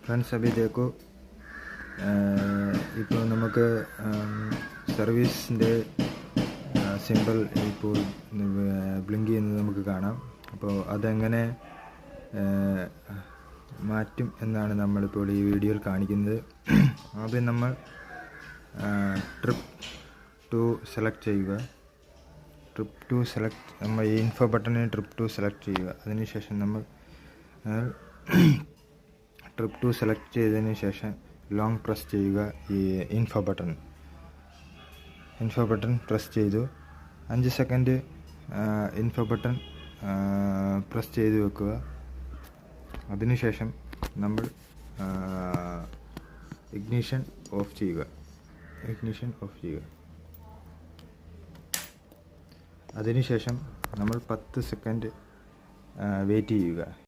Friends अभी देखो ഇപ്പോൾ നമുക്ക് സർവീസിൻ്റെ സിമ്പിൾ ഇപ്പോൾ ബ്ലിങ്ക് ചെയ്യുന്നത് നമുക്ക് കാണാം. അപ്പോൾ അതെങ്ങനെ മാറ്റും എന്നാണ് നമ്മളിപ്പോൾ ഈ വീഡിയോയിൽ കാണിക്കുന്നത്. ആദ്യം നമ്മൾ ട്രിപ്പ് ടു സെലക്ട് ചെയ്യുക. ട്രിപ്പ് ടു സെലക്ട് നമ്മൾ ഈ ഇൻഫോ ബട്ടണിൽ ട്രിപ്പ് ടു സെലക്ട് ചെയ്യുക. അതിനുശേഷം നമ്മൾ ട്രിപ്പ് ടു സെലക്ട് ചെയ്തതിന് ശേഷം ലോങ് പ്രസ് ചെയ്യുക. ഈ ഇൻഫോ ബട്ടൺ പ്രസ് ചെയ്തു 5 സെക്കൻഡ് ഇൻഫോ ബട്ടൺ പ്രസ് ചെയ്ത് വെക്കുക. അതിനുശേഷം നമ്മൾ ഇഗ്നിഷൻ ഓഫ് ചെയ്യുക. അതിനുശേഷം നമ്മൾ 10 സെക്കൻഡ് വെയിറ്റ് ചെയ്യുക.